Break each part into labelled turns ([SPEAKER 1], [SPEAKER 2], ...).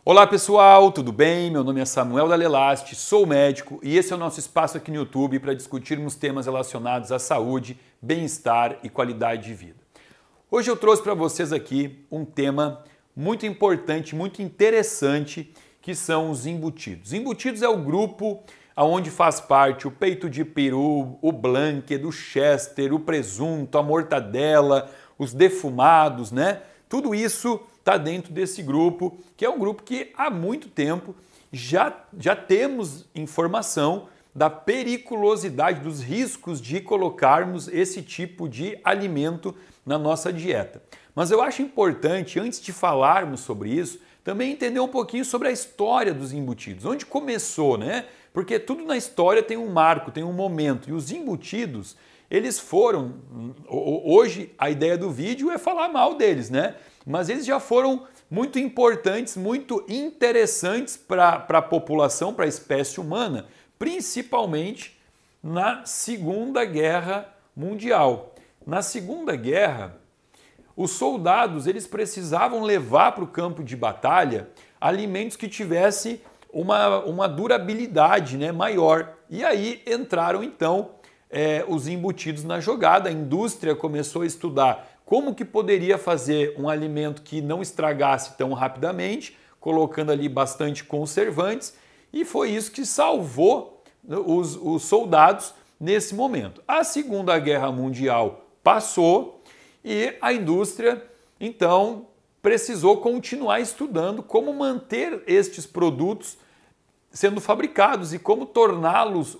[SPEAKER 1] Olá pessoal, tudo bem? Meu nome é Samuel Dalelaste, sou médico e esse é o nosso espaço aqui no YouTube para discutirmos temas relacionados à saúde, bem-estar e qualidade de vida. Hoje eu trouxe para vocês aqui um tema muito importante, muito interessante, que são os embutidos. Embutidos é o grupo onde faz parte o peito de peru, o blanquet, o chester, o presunto, a mortadela, os defumados, né? Tudo isso está dentro desse grupo, que é um grupo que há muito tempo já temos informação da periculosidade, dos riscos de colocarmos esse tipo de alimento na nossa dieta. Mas eu acho importante, antes de falarmos sobre isso, também entender um pouquinho sobre a história dos embutidos, onde começou, né? Porque tudo na história tem um marco, tem um momento, e os embutidos, eles foram, hoje a ideia do vídeo é falar mal deles, né? Mas eles já foram muito importantes, muito interessantes para a população, para a espécie humana, principalmente na Segunda Guerra Mundial. Na Segunda Guerra, os soldados eles precisavam levar para o campo de batalha alimentos que tivessem uma durabilidade, né, maior. E aí entraram então os embutidos na jogada, a indústria começou a estudar como que poderia fazer um alimento que não estragasse tão rapidamente, colocando ali bastante conservantes, e foi isso que salvou os soldados nesse momento. A Segunda Guerra Mundial passou e a indústria, então, precisou continuar estudando como manter estes produtos sendo fabricados e como torná-los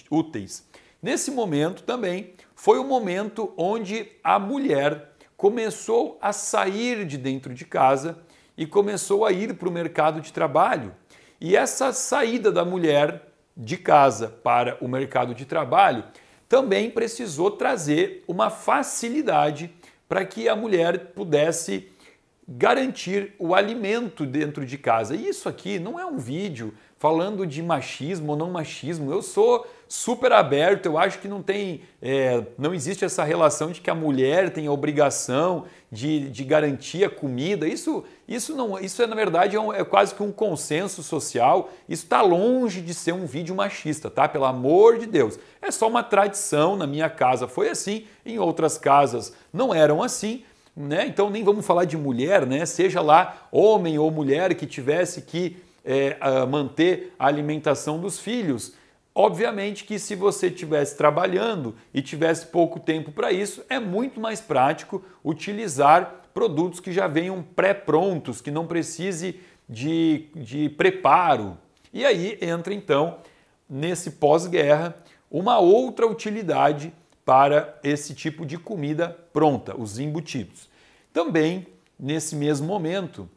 [SPEAKER 1] úteis. Nesse momento também foi o momento onde a mulher começou a sair de dentro de casa e começou a ir para o mercado de trabalho. E essa saída da mulher de casa para o mercado de trabalho também precisou trazer uma facilidade para que a mulher pudesse garantir o alimento dentro de casa. E isso aqui não é um vídeo falando de machismo ou não machismo. Eu sou super aberto, eu acho que não existe essa relação de que a mulher tem a obrigação de garantir a comida. Isso na verdade é quase que um consenso social. Isso está longe de ser um vídeo machista, tá? Pelo amor de Deus. É só uma tradição, na minha casa foi assim, em outras casas não eram assim. Né? Então nem vamos falar de mulher, né? Seja lá homem ou mulher que tivesse que manter a alimentação dos filhos. Obviamente que se você estivesse trabalhando e tivesse pouco tempo para isso, é muito mais prático utilizar produtos que já venham pré-prontos, que não precise de preparo. E aí entra então, nesse pós-guerra, uma outra utilidade para esse tipo de comida pronta, os embutidos. Também, nesse mesmo momento,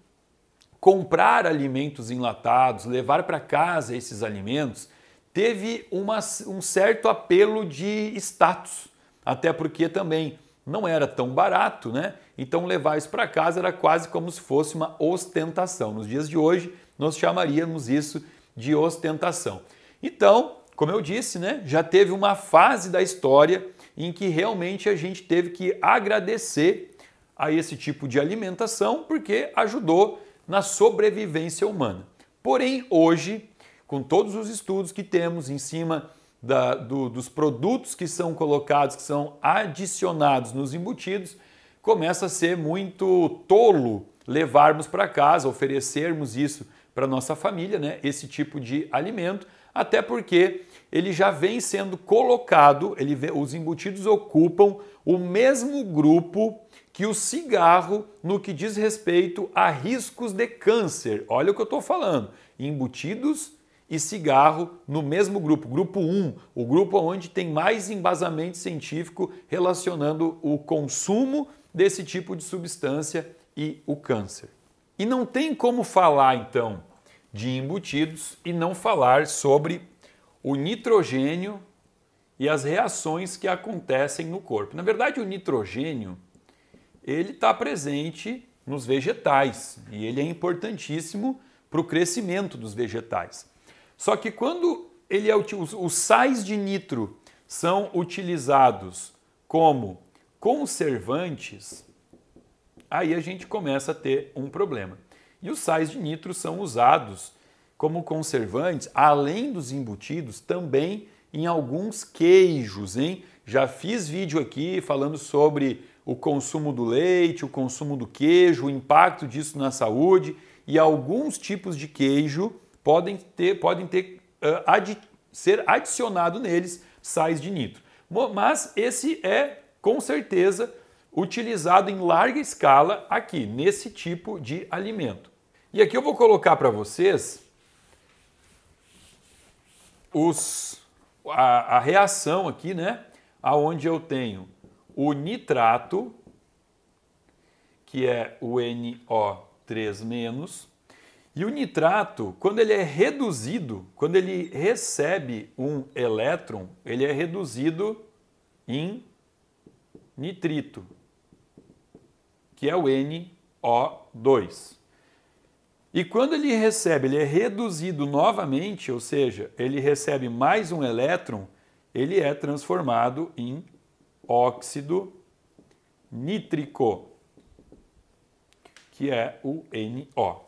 [SPEAKER 1] comprar alimentos enlatados, levar para casa esses alimentos, teve um certo apelo de status, até porque também não era tão barato, né? Então levar isso para casa era quase como se fosse uma ostentação. Nos dias de hoje, nós chamaríamos isso de ostentação. Então, como eu disse, né, já teve uma fase da história em que realmente a gente teve que agradecer a esse tipo de alimentação porque ajudou na sobrevivência humana. Porém, hoje, com todos os estudos que temos em cima dos produtos que são colocados, que são adicionados nos embutidos, começa a ser muito tolo levarmos para casa, oferecermos isso para nossa família, né, esse tipo de alimento, até porque ele já vem sendo colocado, os embutidos ocupam o mesmo grupo que o cigarro no que diz respeito a riscos de câncer. Olha o que eu estou falando, embutidos e cigarro no mesmo grupo, grupo 1, o grupo onde tem mais embasamento científico relacionando o consumo desse tipo de substância e o câncer. E não tem como falar então de embutidos e não falar sobre o nitrogênio e as reações que acontecem no corpo. Na verdade, o nitrogênio ele está presente nos vegetais e ele é importantíssimo para o crescimento dos vegetais. Só que quando os sais de nitro são utilizados como conservantes, aí a gente começa a ter um problema. E os sais de nitro são usados como conservantes, além dos embutidos, também em alguns queijos, hein? Já fiz vídeo aqui falando sobre o consumo do leite, o consumo do queijo, o impacto disso na saúde, e alguns tipos de queijo podem ser adicionado neles sais de nitro. Mas esse é, com certeza, utilizado em larga escala aqui, nesse tipo de alimento. E aqui eu vou colocar para vocês a reação aqui, né? Aonde eu tenho o nitrato, que é o NO3-, e o nitrato, quando ele é reduzido, quando ele recebe um elétron, ele é reduzido em nitrito, que é o NO2. E quando ele recebe, ele é reduzido novamente, ou seja, ele recebe mais um elétron, ele é transformado em óxido nítrico, que é o NO.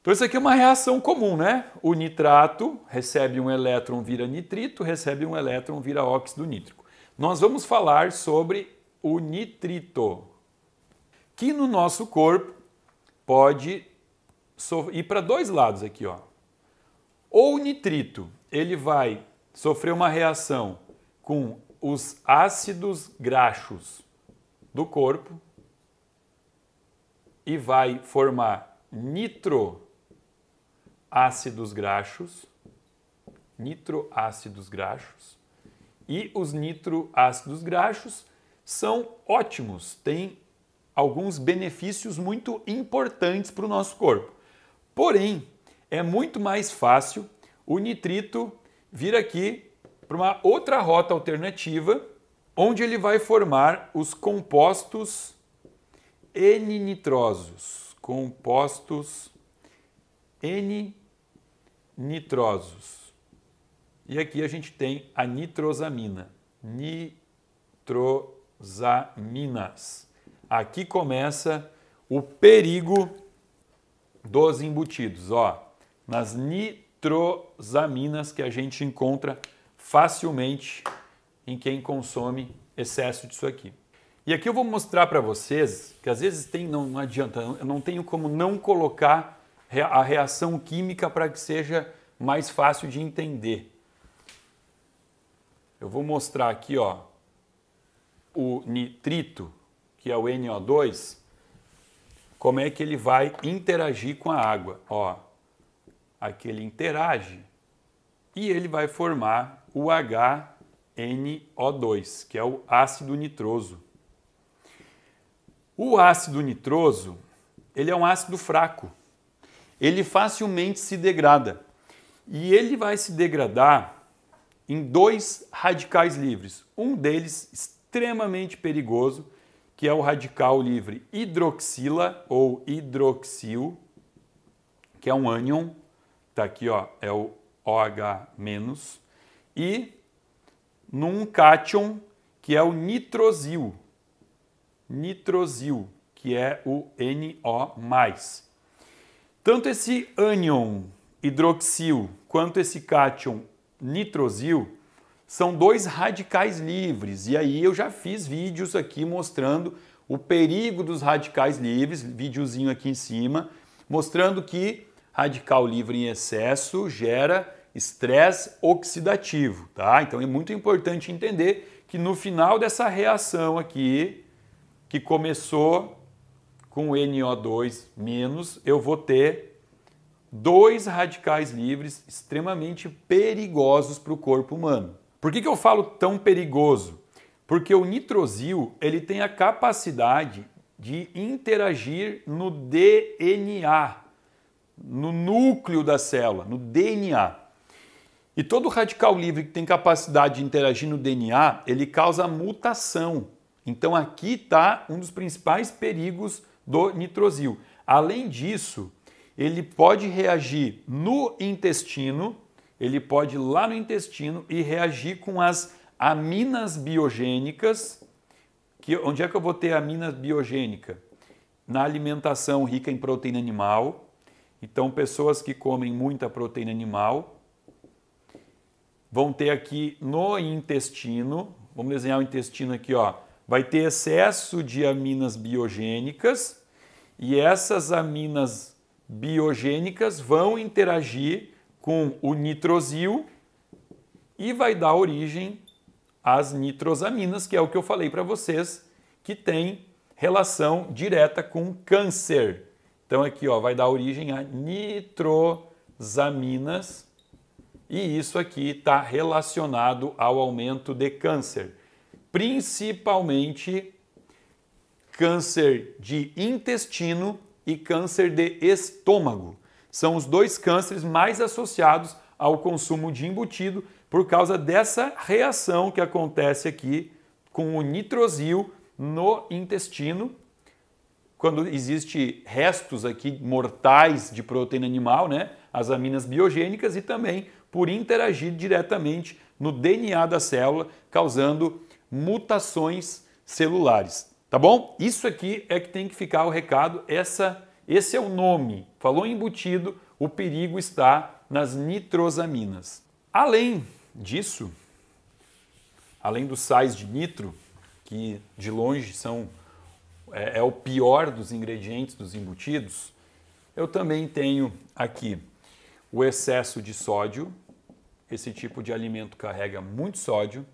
[SPEAKER 1] Então isso aqui é uma reação comum, né? O nitrato recebe um elétron, vira nitrito, recebe um elétron, vira óxido nítrico. Nós vamos falar sobre o nitrito, que no nosso corpo pode ir para dois lados aqui, ó. Ou o nitrito, ele vai sofrer uma reação com os ácidos graxos do corpo e vai formar nitroácidos graxos, e os nitroácidos graxos são ótimos, têm alguns benefícios muito importantes para o nosso corpo. Porém, é muito mais fácil o nitrito vir aqui para uma outra rota alternativa, onde ele vai formar os compostos N-nitrosos. E aqui a gente tem a nitrosamina. Nitrosaminas. Aqui começa o perigo dos embutidos, ó, nas nitrosaminas que a gente encontra facilmente em quem consome excesso disso aqui. E aqui eu vou mostrar para vocês que às vezes não adianta, eu não tenho como não colocar a reação química para que seja mais fácil de entender. Eu vou mostrar aqui, ó, o nitrito, que é o NO2, como é que ele vai interagir com a água. Ó, aqui ele interage e ele vai formar o HNO2, que é o ácido nitroso. O ácido nitroso, ele é um ácido fraco. Ele facilmente se degrada. E ele vai se degradar em dois radicais livres. Um deles extremamente perigoso, que é o radical livre hidroxila ou hidroxil, que é um ânion, tá aqui, ó, é o OH-, e num cátion, que é o nitrosil, que é o NO+. Tanto esse ânion hidroxil quanto esse cátion nitrosil são dois radicais livres, e aí eu já fiz vídeos aqui mostrando o perigo dos radicais livres, videozinho aqui em cima, mostrando que radical livre em excesso gera estresse oxidativo, tá? Então é muito importante entender que no final dessa reação aqui, que começou com NO2-, eu vou ter dois radicais livres extremamente perigosos para o corpo humano. Por que eu falo tão perigoso? Porque o nitrosil ele tem a capacidade de interagir no DNA, no núcleo da célula, no DNA. E todo radical livre que tem capacidade de interagir no DNA, ele causa mutação. Então aqui está um dos principais perigos do nitrosil. Além disso, ele pode reagir no intestino, ele pode ir lá no intestino e reagir com as aminas biogênicas. Onde é que eu vou ter amina biogênica? na alimentação rica em proteína animal. Então, pessoas que comem muita proteína animal vão ter aqui no intestino, vamos desenhar o intestino aqui, ó, vai ter excesso de aminas biogênicas e essas aminas biogênicas vão interagir com o nitrosil e vai dar origem às nitrosaminas, que é o que eu falei para vocês, que tem relação direta com câncer. Então aqui, ó, vai dar origem a nitrosaminas e isso aqui está relacionado ao aumento de câncer, principalmente câncer de intestino e câncer de estômago. São os dois cânceres mais associados ao consumo de embutido por causa dessa reação que acontece aqui com o nitrosil no intestino, quando existe restos aqui mortais de proteína animal, né, as aminas biogênicas, e também por interagir diretamente no DNA da célula, causando mutações celulares. Tá bom? Isso aqui é que tem que ficar o recado, esse é o nome. Falou embutido, o perigo está nas nitrosaminas. Além disso, além dos sais de nitro, que de longe é o pior dos ingredientes dos embutidos, eu também tenho aqui o excesso de sódio. Esse tipo de alimento carrega muito sódio,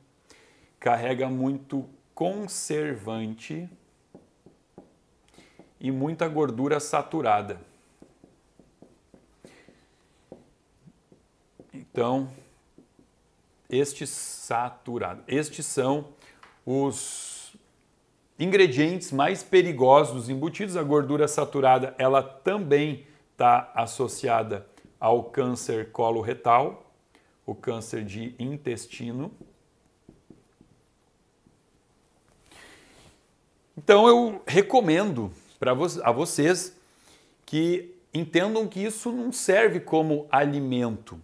[SPEAKER 1] carrega muito conservante e muita gordura saturada. Então, estes são os ingredientes mais perigosos dos embutidos. A gordura saturada, ela também está associada ao câncer coloretal, o câncer de intestino. Então eu recomendo a vocês que entendam que isso não serve como alimento.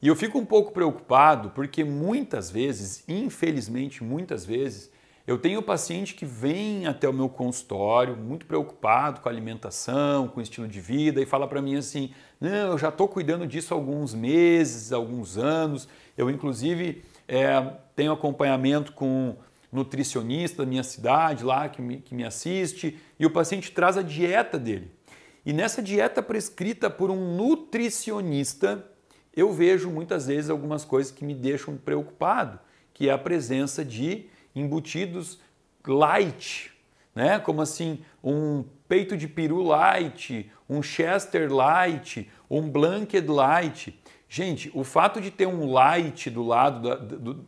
[SPEAKER 1] E eu fico um pouco preocupado porque muitas vezes, infelizmente muitas vezes, eu tenho paciente que vem até o meu consultório muito preocupado com a alimentação, com o estilo de vida e fala para mim assim, não, eu já estou cuidando disso há alguns meses, alguns anos, eu inclusive tenho acompanhamento com nutricionista da minha cidade lá que me assiste e o paciente traz a dieta dele. E nessa dieta prescrita por um nutricionista, eu vejo muitas vezes algumas coisas que me deixam preocupado, que é a presença de embutidos light, né? Como assim, um peito de peru light, um Chester light, um Blanket light. Gente, o fato de ter um light do lado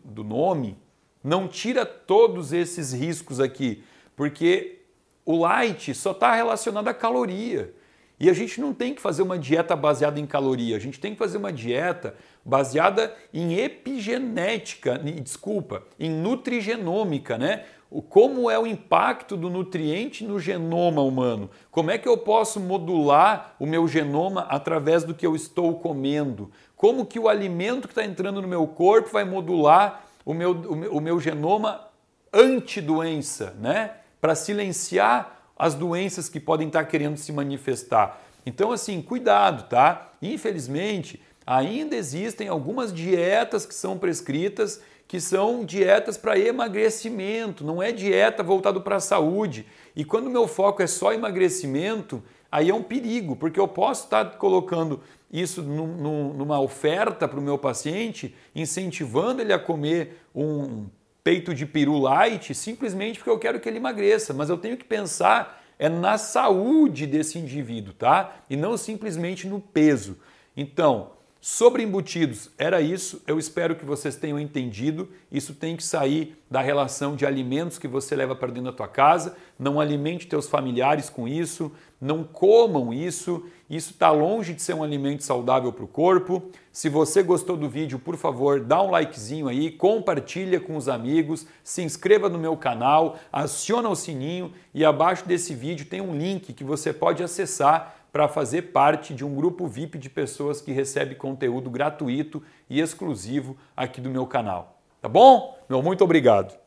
[SPEAKER 1] do nome não tira todos esses riscos aqui, porque o light só está relacionado à caloria. E a gente não tem que fazer uma dieta baseada em caloria, a gente tem que fazer uma dieta baseada em epigenética, em nutrigenômica, né? Como é o impacto do nutriente no genoma humano? Como é que eu posso modular o meu genoma através do que eu estou comendo? Como que o alimento que está entrando no meu corpo vai modular o meu genoma anti-doença, né? Para silenciar as doenças que podem estar querendo se manifestar. Então, assim, cuidado, tá? Infelizmente, ainda existem algumas dietas que são prescritas, que são dietas para emagrecimento, não é dieta voltada para a saúde. E quando o meu foco é só emagrecimento, aí é um perigo, porque eu posso estar colocando isso numa oferta para o meu paciente, incentivando ele a comer um peito de peru light, simplesmente porque eu quero que ele emagreça, mas eu tenho que pensar na saúde desse indivíduo, tá? E não simplesmente no peso. Então, sobre embutidos, era isso. Eu espero que vocês tenham entendido. Isso tem que sair da relação de alimentos que você leva para dentro da tua casa. Não alimente teus familiares com isso. Não comam isso. Isso está longe de ser um alimento saudável para o corpo. Se você gostou do vídeo, por favor, dá um likezinho aí, compartilha com os amigos, se inscreva no meu canal, aciona o sininho e abaixo desse vídeo tem um link que você pode acessar para fazer parte de um grupo VIP de pessoas que recebe conteúdo gratuito e exclusivo aqui do meu canal. Tá bom? Meu muito obrigado.